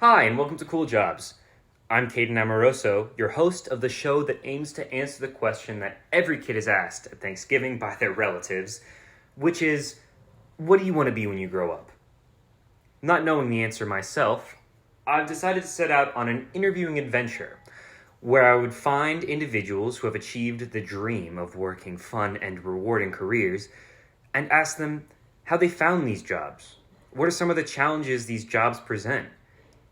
Hi, and welcome to Cool Jobs. I'm Caden Amoroso, your host of the show that aims to answer the question that every kid is asked at Thanksgiving by their relatives, which is, what do you want to be when you grow up? Not knowing the answer myself, I've decided to set out on an interviewing adventure where I would find individuals who have achieved the dream of working fun and rewarding careers and ask them how they found these jobs. What are some of the challenges these jobs present?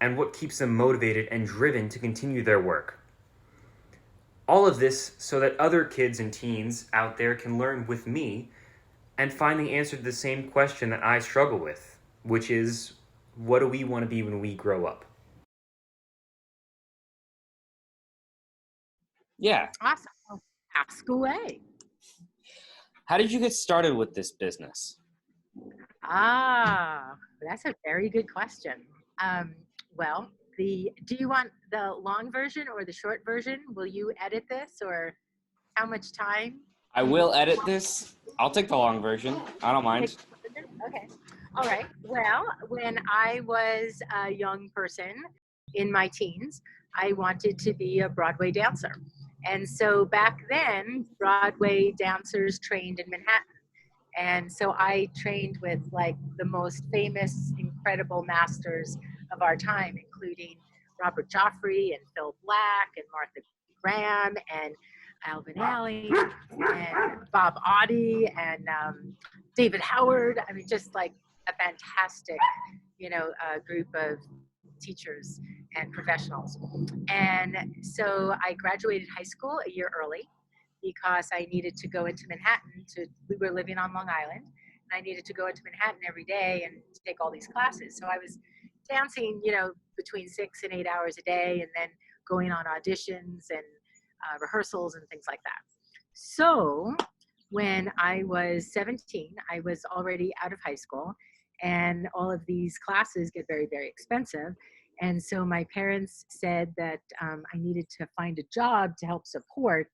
And what keeps them motivated and driven to continue their work. All of this so that other kids and teens out there can learn with me and find the answer to the same question that I struggle with, which is, what do we want to be when we grow up? Yeah. Awesome. Well, ask away. How did you get started with this business? That's a very good question. Well, do you want the long version or the short version? Will you edit this, or how much time? I will edit this. I'll take the long version. I don't mind. Okay. All right. Well, when I was a young person in my teens, I wanted to be a Broadway dancer. And so back then, Broadway dancers trained in Manhattan. And so I trained with like the most famous, incredible masters of our time, including Robert Joffrey and Phil Black and Martha Graham and Alvin Ailey and Bob Audie and David Howard. I mean, just like a fantastic, group of teachers and professionals. And so I graduated high school a year early because I needed to go into Manhattan we were living on Long Island, and I needed to go into Manhattan every day and take all these classes. So I was dancing, between 6 and 8 hours a day, and then going on auditions and rehearsals and things like that. So when I was 17, I was already out of high school, and all of these classes get very, very expensive. And so my parents said that I needed to find a job to help support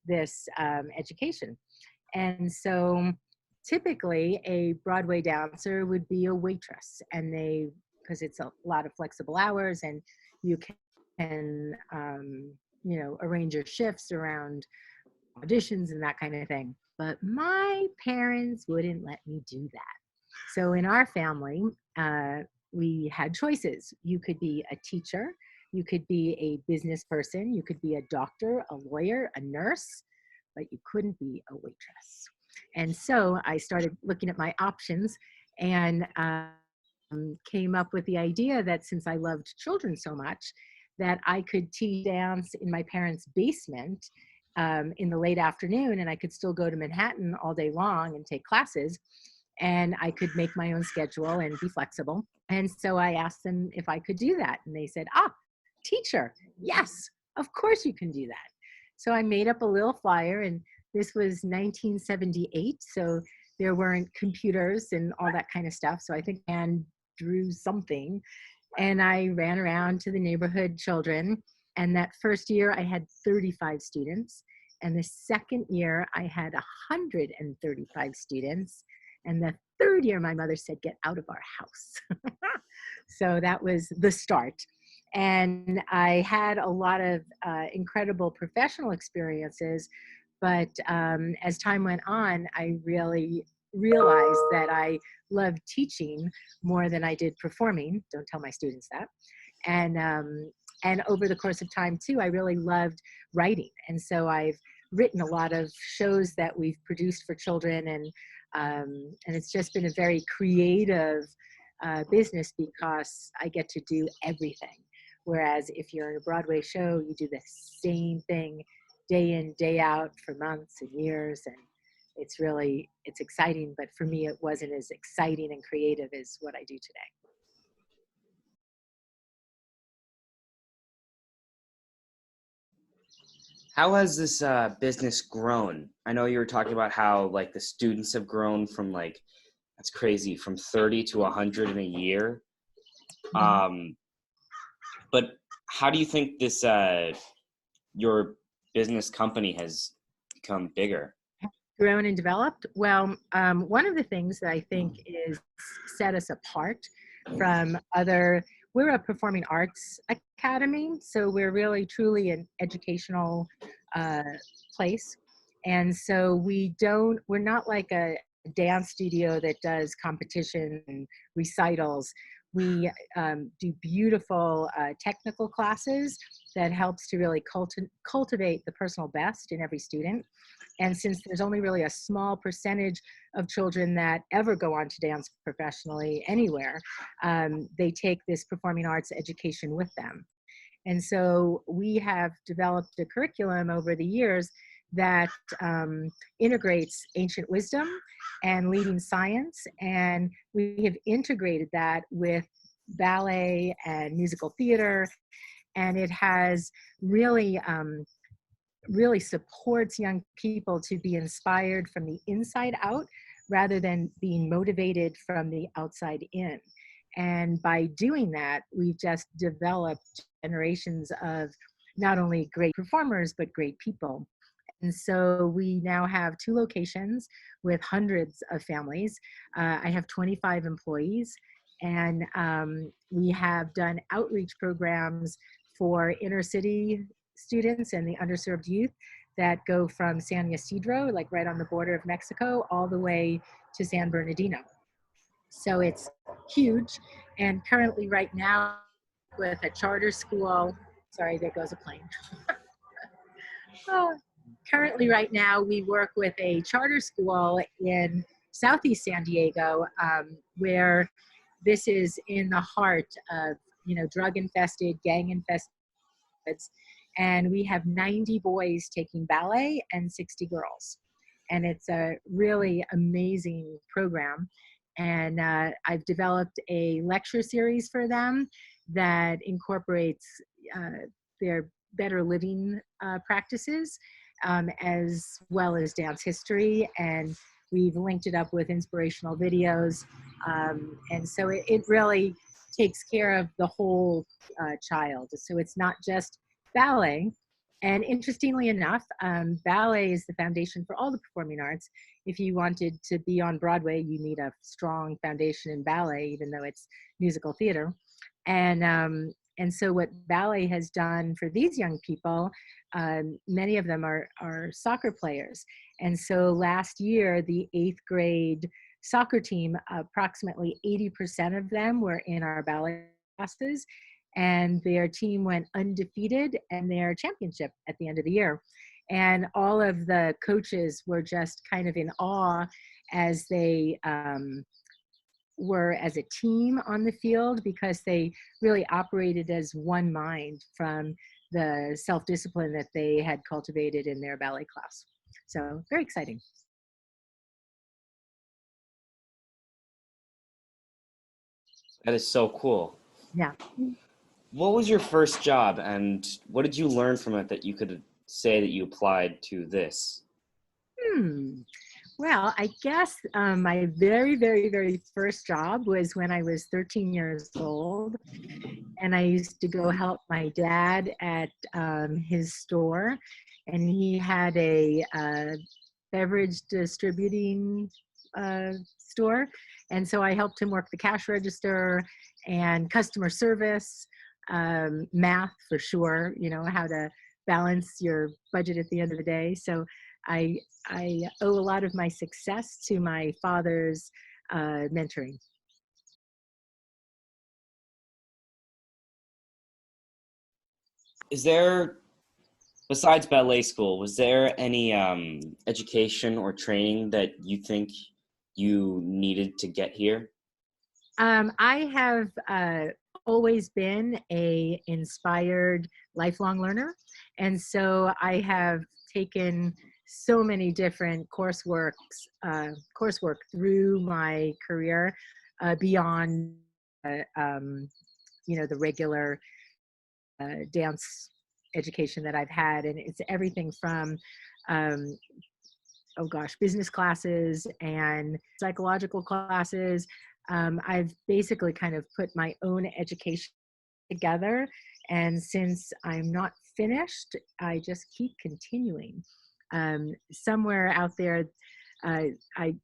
this education. And so typically a Broadway dancer would be a waitress, and because it's a lot of flexible hours, and you can, arrange your shifts around auditions and that kind of thing. But my parents wouldn't let me do that. So in our family, we had choices. You could be a teacher, you could be a business person, you could be a doctor, a lawyer, a nurse, but you couldn't be a waitress. And so I started looking at my options and came up with the idea that since I loved children so much, that I could teach dance in my parents' basement in the late afternoon, and I could still go to Manhattan all day long and take classes, and I could make my own schedule and be flexible. And so I asked them if I could do that, and they said, teacher, yes, of course you can do that. So I made up a little flyer, and this was 1978, so there weren't computers and all that kind of stuff. So I think Anne drew something, and I ran around to the neighborhood children. And that first year I had 35 students. And the second year I had 135 students. And the third year my mother said, get out of our house. So that was the start. And I had a lot of incredible professional experiences, but as time went on, I really realized that I loved teaching more than I did performing. Don't tell my students that. And over the course of time too, I really loved writing. And so I've written a lot of shows that we've produced for children, and it's just been a very creative business because I get to do everything. Whereas if you're in a Broadway show, you do the same thing day in, day out for months and years. And it's exciting, but for me, it wasn't as exciting and creative as what I do today. How has this business grown? I know you were talking about how like the students have grown from that's crazy, from 30 to 100 in a year. But how do you think this your business company has become bigger? Grown and developed? Well, one of the things that I think is set us apart from other we're a performing arts academy, so we're really truly an educational uh, place. And so we're not like a dance studio that does competition and recitals. We do beautiful technical classes that helps to really cultivate the personal best in every student. And since there's only really a small percentage of children that ever go on to dance professionally anywhere, they take this performing arts education with them. And so we have developed a curriculum over the years that integrates ancient wisdom and leading science. And we have integrated that with ballet and musical theater. And it has really supports young people to be inspired from the inside out rather than being motivated from the outside in. And by doing that, we've just developed generations of not only great performers, but great people. And so we now have 2 locations with hundreds of families. I have 25 employees, and we have done outreach programs for inner city students and the underserved youth that go from San Ysidro, like right on the border of Mexico, all the way to San Bernardino. So it's huge. And currently right now with a charter school, sorry, there goes a plane. Oh, currently right now we work with a charter school in Southeast San Diego, where this is in the heart of, drug infested, gang infested, and we have 90 boys taking ballet and 60 girls. And it's a really amazing program. And I've developed a lecture series for them that incorporates their better living practices, as well as dance history. And we've linked it up with inspirational videos. And so it really takes care of the whole child. So it's not just ballet. And interestingly enough, ballet is the foundation for all the performing arts. If you wanted to be on Broadway, you need a strong foundation in ballet, even though it's musical theater. And so what ballet has done for these young people, many of them are soccer players. And so last year, the 8th grade soccer team, approximately 80% of them were in our ballet classes, and their team went undefeated in their championship at the end of the year. And all of the coaches were just kind of in awe as they were as a team on the field, because they really operated as one mind from the self-discipline that they had cultivated in their ballet class. So very exciting. That is so cool. Yeah. What was your first job, and what did you learn from it that you could say that you applied to this? Well, I guess my very, very, very first job was when I was 13 years old, and I used to go help my dad at his store, and he had a beverage distributing store, and so I helped him work the cash register and customer service, math for sure, how to balance your budget at the end of the day. So I owe a lot of my success to my father's mentoring. Is there, besides ballet school, was there any education or training that you think you needed to get here? I have always been a inspired lifelong learner, and so I have taken so many different coursework through my career, beyond the regular dance education that I've had. And it's everything from business classes and psychological classes. I've basically kind of put my own education together, and since I'm not finished, I just keep continuing. Somewhere out there,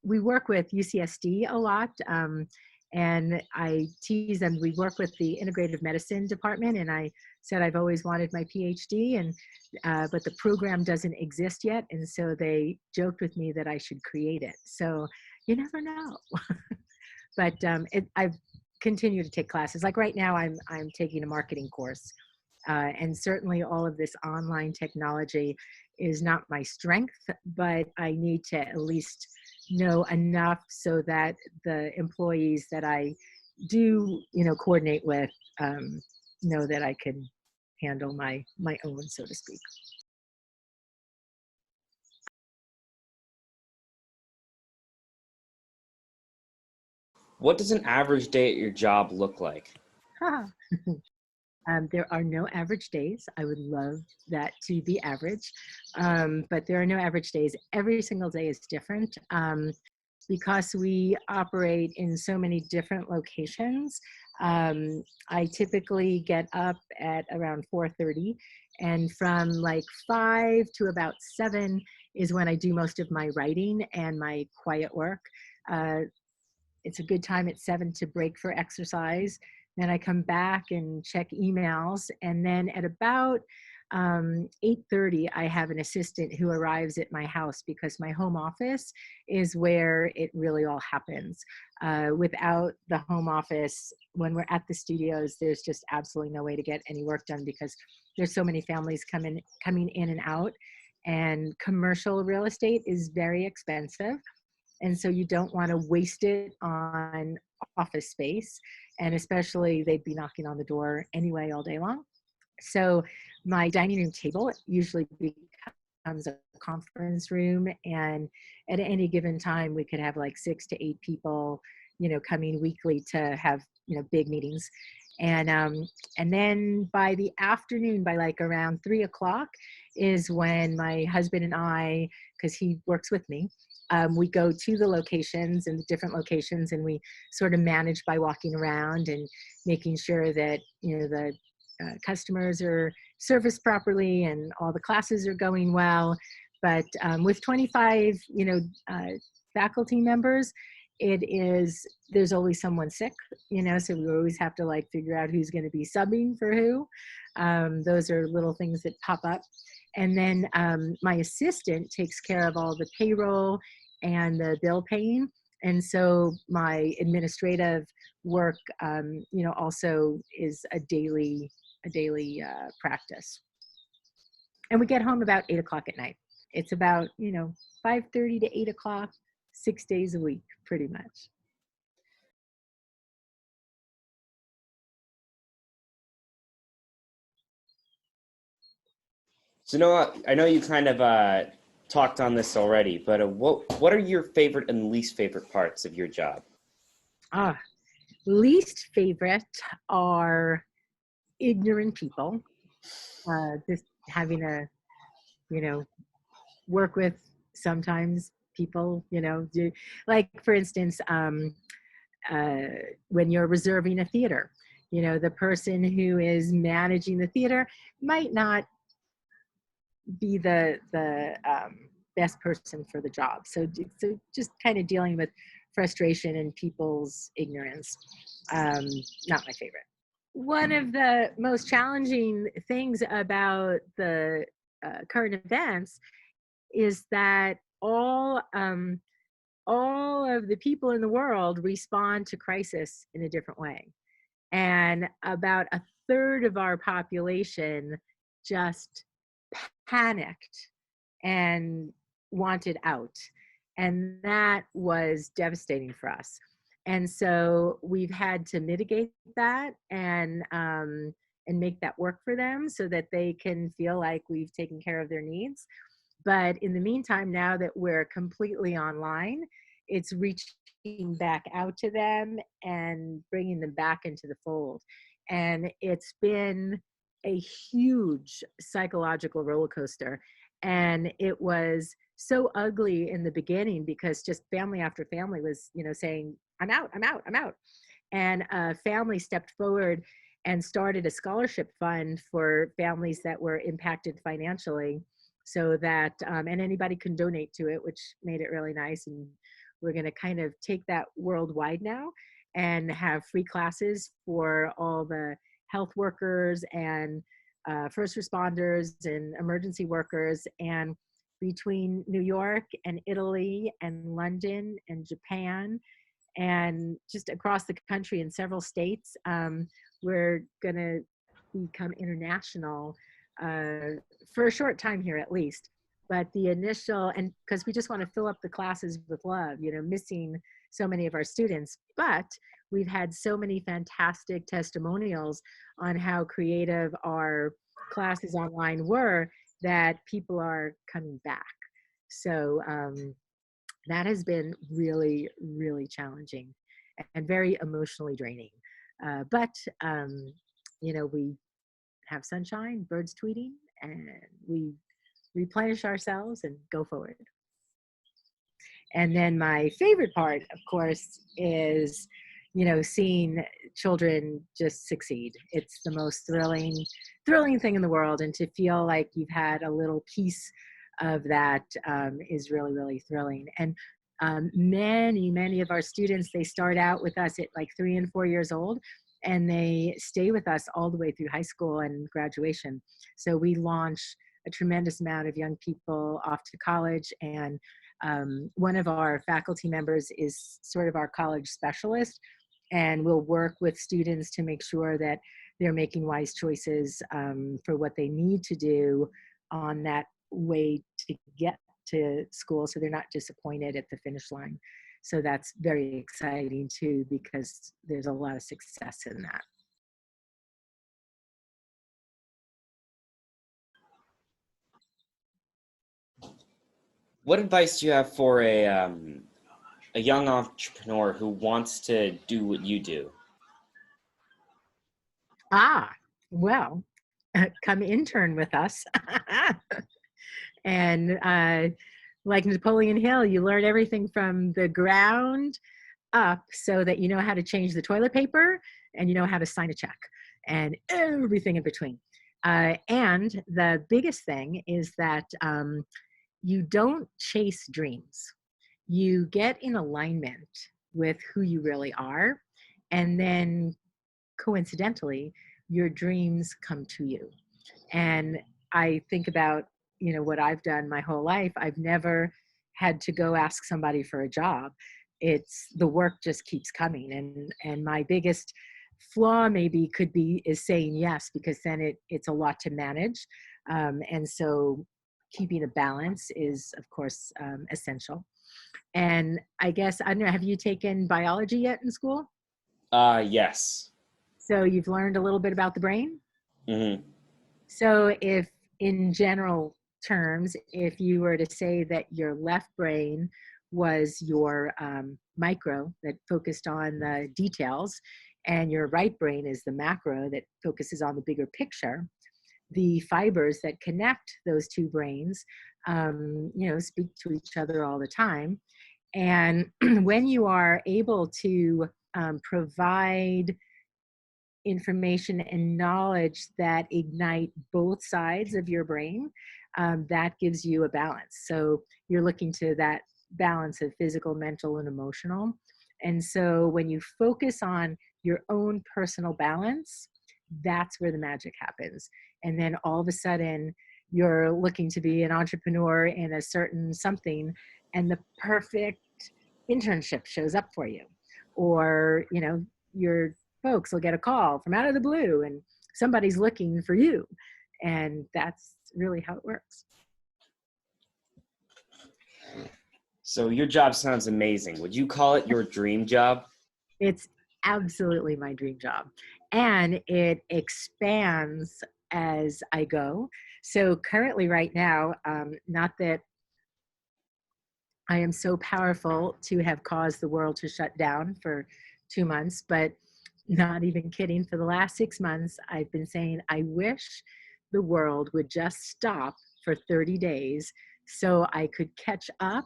we work with UCSD a lot, And I tease them. We work with the integrative medicine department, and I said I've always wanted my PhD, and but the program doesn't exist yet, and so they joked with me that I should create it. So you never know. But I've continued to take classes. Like right now, I'm taking a marketing course, and certainly all of this online technology is not my strength, but I need to at least know enough so that the employees that I do, coordinate with, know that I can handle my own, so to speak. What does an average day at your job look like? There are no average days. I would love that to be average, but there are no average days. Every single day is different. Because we operate in so many different locations, I typically get up at around 4:30, and from like 5 to about 7 is when I do most of my writing and my quiet work. Uh, it's a good time at 7 to break for exercise. Then I come back and check emails, and then at about 8:30, I have an assistant who arrives at my house because my home office is where it really all happens. Without the home office, when we're at the studios, there's just absolutely no way to get any work done because there's so many families coming in and out, and commercial real estate is very expensive. And so you don't want to waste it on office space. And especially they'd be knocking on the door anyway all day long. So my dining room table usually becomes a conference room. And at any given time, we could have like 6 to 8 people, coming weekly to have, big meetings. And then by the afternoon, by like around 3 o'clock is when my husband and I, because he works with me, we go to the locations and the different locations, and we sort of manage by walking around and making sure that the customers are serviced properly and all the classes are going well. But with 25, faculty members, there's always someone sick, so we always have to like figure out who's going to be subbing for who. Those are little things that pop up. And then my assistant takes care of all the payroll and the bill paying. And so my administrative work, also is a daily practice. And we get home about 8 o'clock at night. It's about 5:30 to 8 o'clock, 6 days a week, pretty much. So Noah, I know you kind of talked on this already, but what are your favorite and least favorite parts of your job? Least favorite are ignorant people. Just having to, work with sometimes people, like for instance, when you're reserving a theater, the person who is managing the theater might not be the best person for the job. So just kind of dealing with frustration and people's ignorance. Not my favorite. One of the most challenging things about the current events is that all of the people in the world respond to crisis in a different way. And about a third of our population just panicked and wanted out. And that was devastating for us. And so we've had to mitigate that and make that work for them so that they can feel like we've taken care of their needs. But in the meantime, now that we're completely online, it's reaching back out to them and bringing them back into the fold. And it's been a huge psychological roller coaster. And it was so ugly in the beginning because just family after family was, saying, I'm out, I'm out, I'm out. And a family stepped forward and started a scholarship fund for families that were impacted financially so that, and anybody can donate to it, which made it really nice. And we're going to kind of take that worldwide now. and have free classes for all the health workers and first responders and emergency workers. And between New York and Italy and London and Japan and just across the country in several states, we're going to become international for a short time here at least. But the initial, and because we just want to fill up the classes with love, missing so many of our students. But we've had so many fantastic testimonials on how creative our classes online were that people are coming back. So that has been really, really challenging and very emotionally draining. But we have sunshine, birds tweeting, and we replenish ourselves and go forward. And then my favorite part, of course, is, seeing children just succeed. It's the most thrilling thing in the world. And to feel like you've had a little piece of that is really, really thrilling. And many of our students, they start out with us at like 3 and 4 years old, and they stay with us all the way through high school and graduation. So we launch a tremendous amount of young people off to college. And one of our faculty members is sort of our college specialist, and we'll work with students to make sure that they're making wise choices for what they need to do on that way to get to school, so they're not disappointed at the finish line. So that's very exciting too, because there's a lot of success in that. What advice do you have for a young entrepreneur who wants to do what you do? Well, come intern with us. And like Napoleon Hill, you learn everything from the ground up so that you know how to change the toilet paper and you know how to sign a check and everything in between. And the biggest thing is that you don't chase dreams. You get in alignment with who you really are, and then coincidentally, your dreams come to you. And I think about, what I've done my whole life. I've never had to go ask somebody for a job. It's the work just keeps coming. And my biggest flaw maybe is saying yes, because then it's a lot to manage. And so keeping a balance is, of course, essential. And I guess, I don't know, have you taken biology yet in school? Yes. So you've learned a little bit about the brain? Mm-hmm. So if, in general terms, if you were to say that your left brain was your micro that focused on the details, and your right brain is the macro that focuses on the bigger picture, the fibers that connect those two brains, speak to each other all the time. And when you are able to provide information and knowledge that ignite both sides of your brain, that gives you a balance. So you're looking to that balance of physical, mental, and emotional. And so when you focus on your own personal balance, that's where the magic happens. And then all of a sudden, you're looking to be an entrepreneur in a certain something, and the perfect internship shows up for you. Or, your folks will get a call from out of the blue and somebody's looking for you. And that's really how it works. So your job sounds amazing. Would you call it your dream job? It's absolutely my dream job. And it expands as I go. So currently right now, not that I am so powerful to have caused the world to shut down for 2 months, but not even kidding. For the last 6 months, I've been saying, I wish the world would just stop for 30 days so I could catch up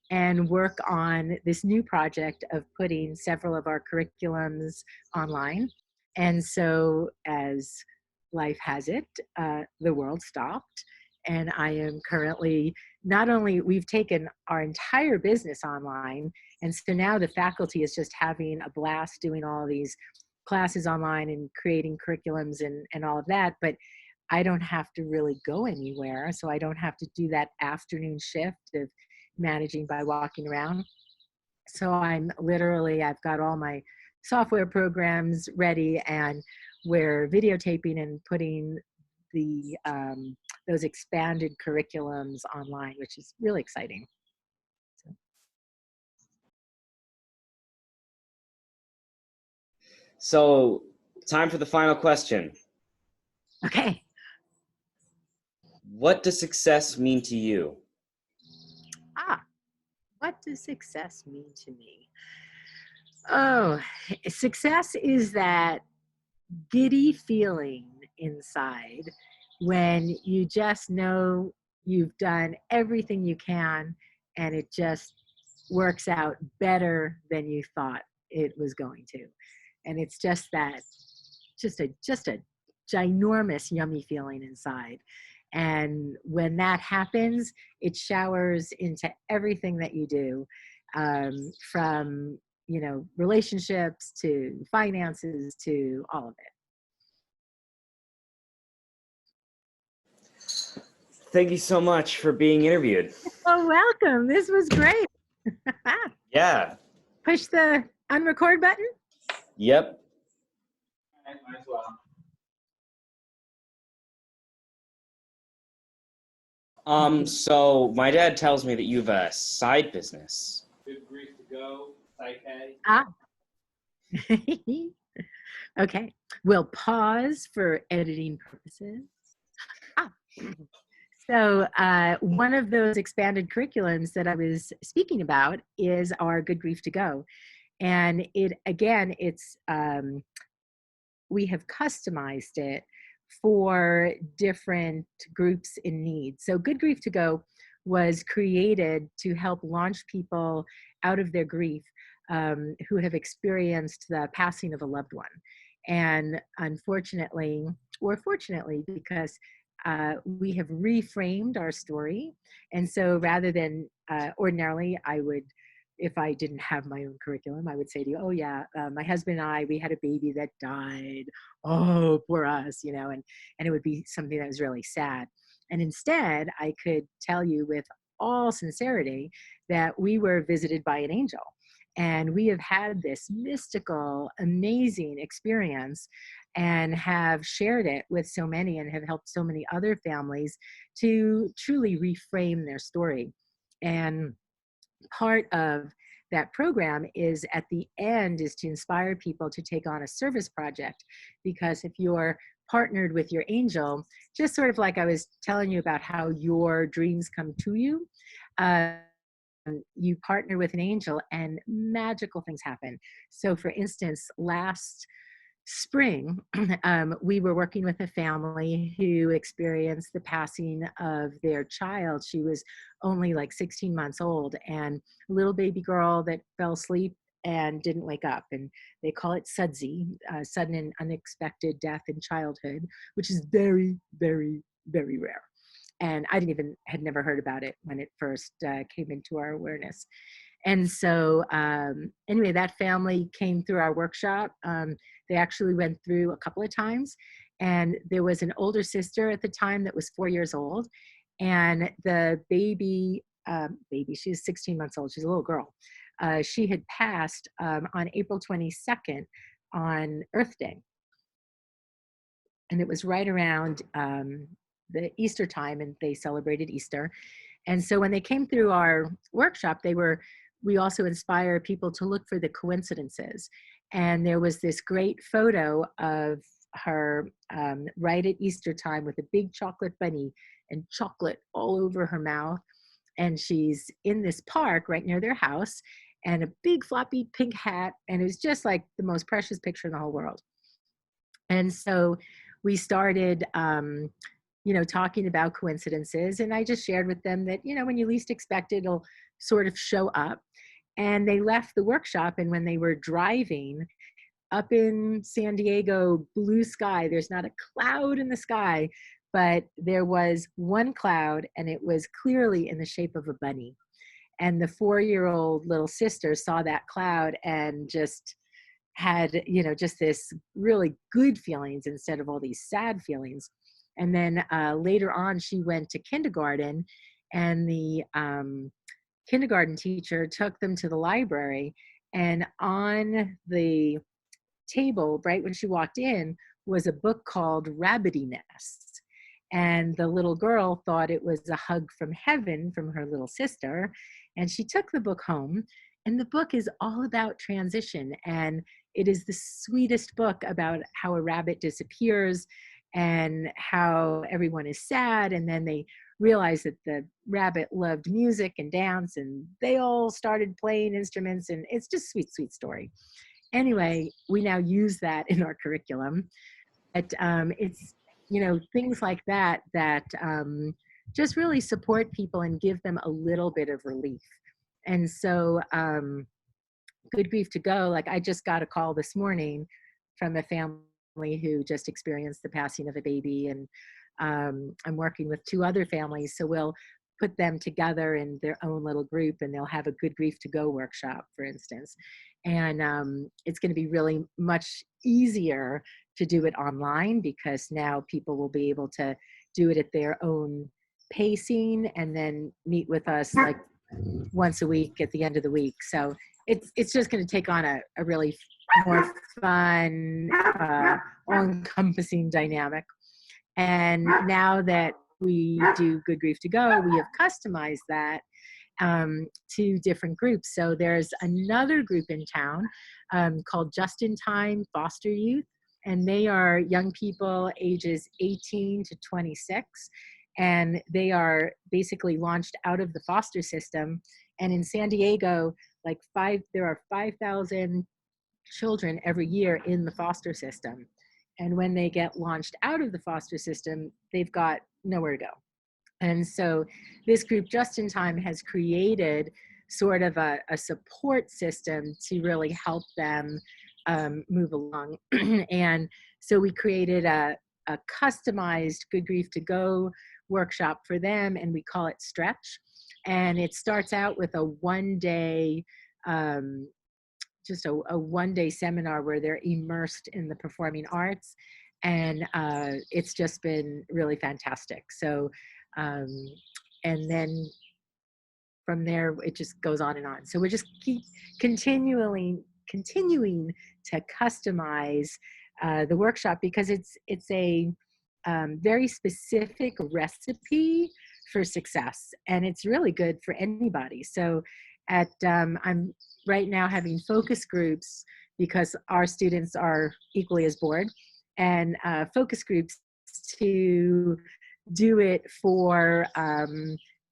and work on this new project of putting several of our curriculums online. And so as life has it, the world stopped. And I am currently not only we've taken our entire business online, and so now the faculty is just having a blast doing all these classes online and creating curriculums and all of that, but I don't have to really go anywhere. So I don't have to do that afternoon shift of managing by walking around. So I've got all my software programs ready, and we're videotaping and putting the those expanded curriculums online, which is really exciting. So, So, time for the final question. okay. What does success mean to you? What does success mean to me? Oh, success is that giddy feeling inside when you just know you've done everything you can and it just works out better than you thought it was going to. And it's just that, just a ginormous yummy feeling inside. And when that happens, it showers into everything that you do, from relationships to finances to all of it. Thank you so much for being interviewed. Oh, welcome. This was great. Yeah. Push the unrecord button. Yep. Might as well. So my dad tells me that you have a side business. Good grief to go, Psyche. Okay. We'll pause for editing purposes. So one of those expanded curriculums that I was speaking about is our Good Grief to Go. And we have customized it for different groups in need. So Good Grief to Go was created to help launch people out of their grief who have experienced the passing of a loved one. And unfortunately, or fortunately, because we have reframed our story. And so rather than ordinarily, if I didn't have my own curriculum, I would say to you, oh yeah, my husband and I, we had a baby that died. Oh, poor us, and it would be something that was really sad. And instead, I could tell you with all sincerity that we were visited by an angel. And we have had this mystical, amazing experience and have shared it with so many and have helped so many other families to truly reframe their story. And part of that program is at the end is to inspire people to take on a service project, because if you're partnered with your angel, just sort of like I was telling you about how your dreams come to you, you partner with an angel and magical things happen. So for instance, last spring, we were working with a family who experienced the passing of their child. She was only like 16 months old, and a little baby girl that fell asleep and didn't wake up. And they call it SUDSI, sudden and unexpected death in childhood, which is very, very, very rare. And I had never heard about it when it first came into our awareness. And so anyway, that family came through our workshop. They actually went through a couple of times, and there was an older sister at the time that was 4 years old, and the baby, she was 16 months old, she's a little girl. She had passed on April 22nd on Earth Day. And it was right around the Easter time, and they celebrated Easter. And so when they came through our workshop, we also inspire people to look for the coincidences. And there was this great photo of her right at Easter time with a big chocolate bunny and chocolate all over her mouth. And she's in this park right near their house, and a big floppy pink hat. And it was just like the most precious picture in the whole world. And so we started talking about coincidences, and I just shared with them that, when you least expect it, it'll sort of show up. And they left the workshop, and when they were driving up in San Diego, blue sky, there's not a cloud in the sky, but there was one cloud and it was clearly in the shape of a bunny. And the 4-year-old little sister saw that cloud and just had, just this really good feelings instead of all these sad feelings. And then later on, she went to kindergarten, and the kindergarten teacher took them to the library. And on the table, right when she walked in, was a book called Rabbity Nest. And the little girl thought it was a hug from heaven from her little sister. And she took the book home. And the book is all about transition. And it is the sweetest book about how a rabbit disappears and how everyone is sad. And then they realize that the rabbit loved music and dance, and they all started playing instruments. And it's just sweet, sweet story. Anyway, we now use that in our curriculum. But it's, things like that just really support people and give them a little bit of relief. And so Good Grief to Go, like I just got a call this morning from a family who just experienced the passing of a baby, and I'm working with 2 other families, so we'll put them together in their own little group, and they'll have a Good Grief to Go workshop, for instance. And it's going to be really much easier to do it online, because now people will be able to do it at their own pacing and then meet with us like once a week at the end of the week. So it's just going to take on a really more fun, all-encompassing dynamic. And now that we do Good Grief to Go, we have customized that to different groups. So there's another group in town called Just in Time Foster Youth, and they are young people ages 18 to 26. And they are basically launched out of the foster system. And in San Diego, there are 5,000 children every year in the foster system. And when they get launched out of the foster system, they've got nowhere to go. And so this group, Just in Time, has created sort of a support system to really help them move along. And so we created a customized Good Grief to Go workshop for them, and we call it Stretch. And it starts out with a one-day, just a one-day seminar where they're immersed in the performing arts. And it's just been really fantastic. So, and then from there, it just goes on and on. So we just keep continuing to customize the workshop, because it's a very specific recipe for success, and it's really good for anybody. So I'm right now having focus groups, because our students are equally as bored, and focus groups to do it for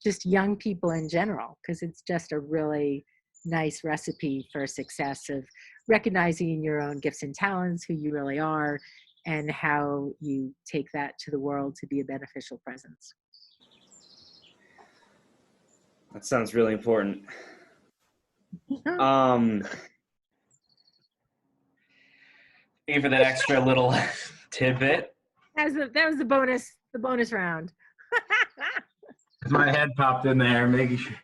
just young people in general, because it's just a really nice recipe for success of recognizing your own gifts and talents, who you really are, and how you take that to the world to be a beneficial presence. That sounds really important. Thank you for that extra little tidbit. That was the bonus round. My head popped in there, making sure.